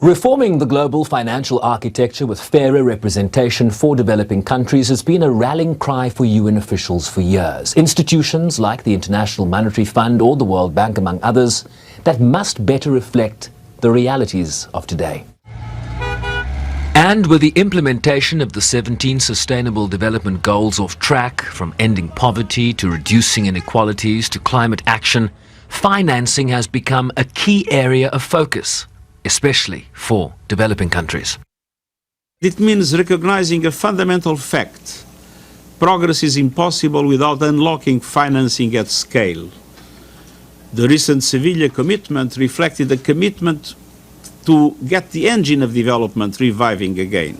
Reforming the global financial architecture with fairer representation for developing countries has been a rallying cry for UN officials for years. Institutions like the International Monetary Fund or the World Bank, among others, that must better reflect the realities of today. And with the implementation of the 17 Sustainable Development Goals off track, from ending poverty to reducing inequalities to climate action, financing has become a key area of focus, especially for developing countries. It means recognizing a fundamental fact. Progress is impossible without unlocking financing at scale. The recent Seville commitment reflected a commitment to get the engine of development reviving again.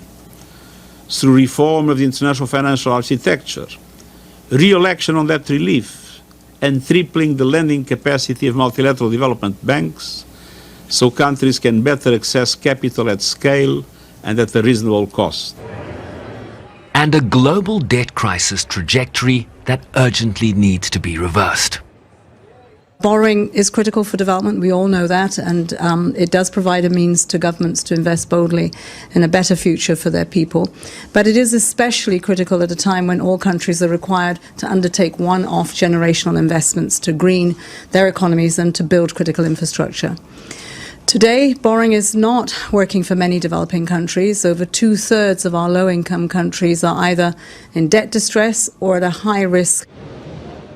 Through reform of the international financial architecture, real action on debt relief, and tripling the lending capacity of multilateral development banks, so countries can better access capital at scale and at a reasonable cost. And a global debt crisis trajectory that urgently needs to be reversed. Borrowing is critical for development, we all know that, and it does provide a means to governments to invest boldly in a better future for their people. But it is especially critical at a time when all countries are required to undertake one-off generational investments to green their economies and to build critical infrastructure. Today, borrowing is not working for many developing countries. Over 2/3 of our low-income countries are either in debt distress or at a high risk.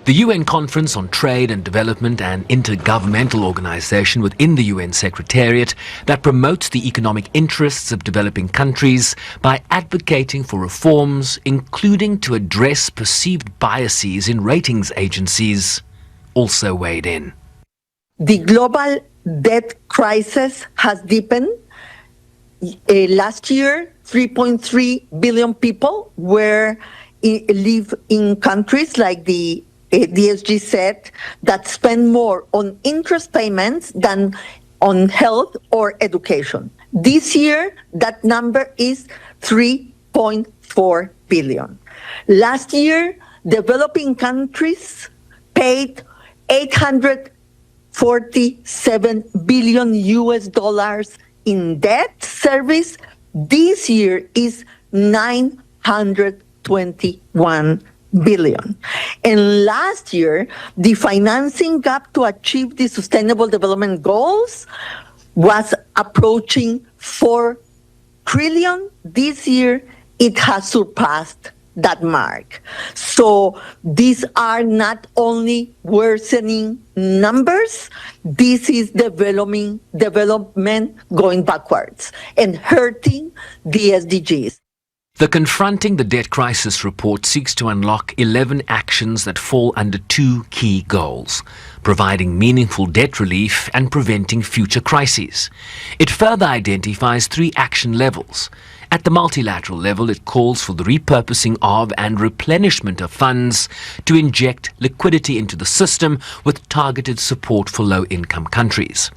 The UN Conference on Trade and Development, an intergovernmental organization within the UN Secretariat that promotes the economic interests of developing countries by advocating for reforms, including to address perceived biases in ratings agencies, also weighed in. The global debt crisis has deepened. Last year, 3.3 billion people live in countries like the SG said that spend more on interest payments than on health or education. This year, that number is 3.4 billion. Last year, developing countries paid 847 billion US dollars in debt service. This year is 921 billion. And last year, the financing gap to achieve the Sustainable Development Goals was approaching 4 trillion. This year, it has surpassed that mark. So these are not only worsening numbers, this is development going backwards and hurting the SDGs. The Confronting the Debt Crisis report seeks to unlock 11 actions that fall under 2 key goals: providing meaningful debt relief and preventing future crises. It further identifies 3 action levels. At the multilateral level, it calls for the repurposing of and replenishment of funds to inject liquidity into the system with targeted support for low-income countries.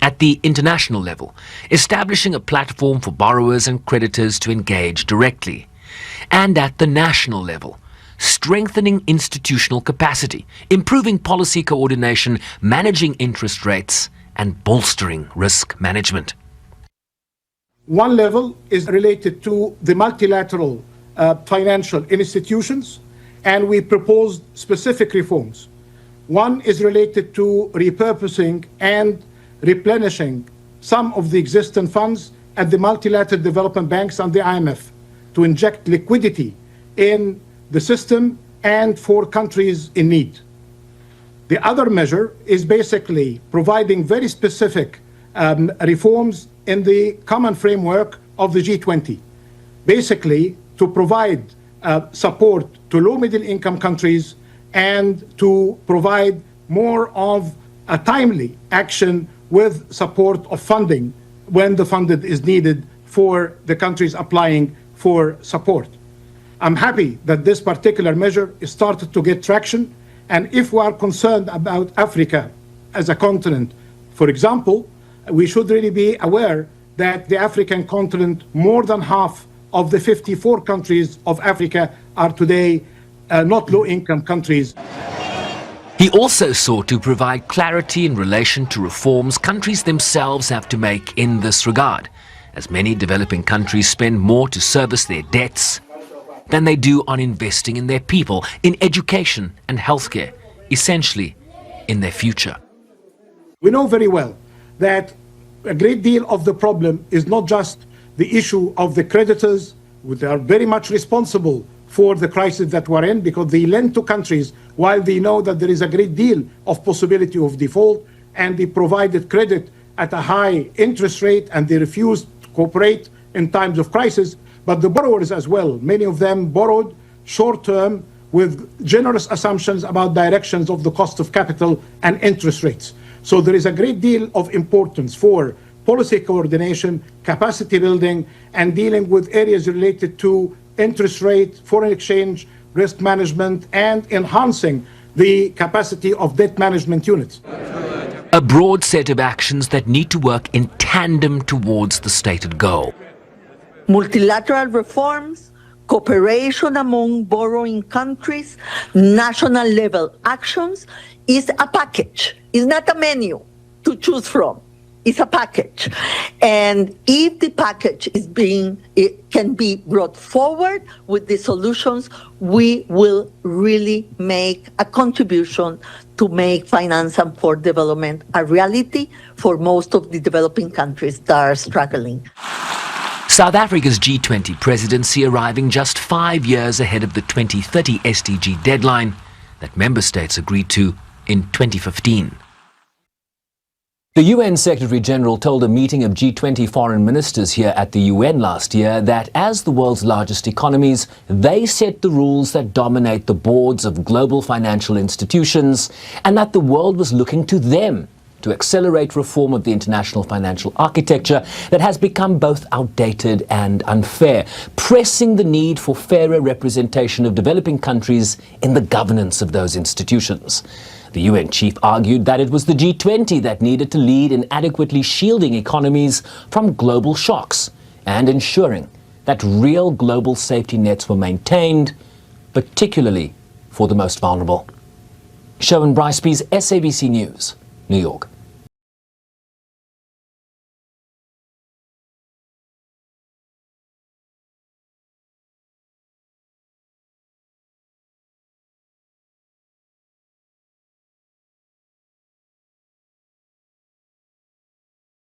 At the international level, establishing a platform for borrowers and creditors to engage directly. And at the national level, strengthening institutional capacity, improving policy coordination, managing interest rates, and bolstering risk management. One level is related to the multilateral financial institutions, and we proposed specific reforms. One is related to repurposing and replenishing some of the existing funds at the multilateral development banks and the IMF to inject liquidity in the system and for countries in need. The other measure is basically providing very specific reforms in the common framework of the G20, basically to provide support to low-middle income countries and to provide more of a timely action with support of funding when the funding is needed for the countries applying for support. I'm happy that this particular measure is started to get traction, and if we are concerned about Africa as a continent, for example, we should really be aware that the African continent, more than half of the 54 countries of Africa are today not low-income countries. He also sought to provide clarity in relation to reforms countries themselves have to make in this regard, as many developing countries spend more to service their debts than they do on investing in their people, in education and healthcare, essentially in their future. We know very well that a great deal of the problem is not just the issue of the creditors, which are very much responsible for the crisis that we're in, because they lend to countries while they know that there is a great deal of possibility of default, and they provided credit at a high interest rate, and they refused to cooperate in times of crisis. But the borrowers as well, many of them borrowed short-term with generous assumptions about directions of the cost of capital and interest rates. So there is a great deal of importance for policy coordination, capacity building, and dealing with areas related to interest rate, foreign exchange, risk management, and enhancing the capacity of debt management units. A broad set of actions that need to work in tandem towards the stated goal. Multilateral reforms, cooperation among borrowing countries, national level actions is a package. It's not a menu to choose from. It's a package. And if the package it can be brought forward with the solutions, we will really make a contribution to make finance and for development a reality for most of the developing countries that are struggling. South Africa's G20 presidency arriving just 5 years ahead of the 2030 SDG deadline that member states agreed to in 2015. The UN Secretary-General told a meeting of G20 foreign ministers here at the UN last year that as the world's largest economies, they set the rules that dominate the boards of global financial institutions, and that the world was looking to them to accelerate reform of the international financial architecture that has become both outdated and unfair, pressing the need for fairer representation of developing countries in the governance of those institutions. The UN chief argued that it was the G20 that needed to lead in adequately shielding economies from global shocks and ensuring that real global safety nets were maintained, particularly for the most vulnerable. Sherwin Bryce-Pease, SABC News, New York.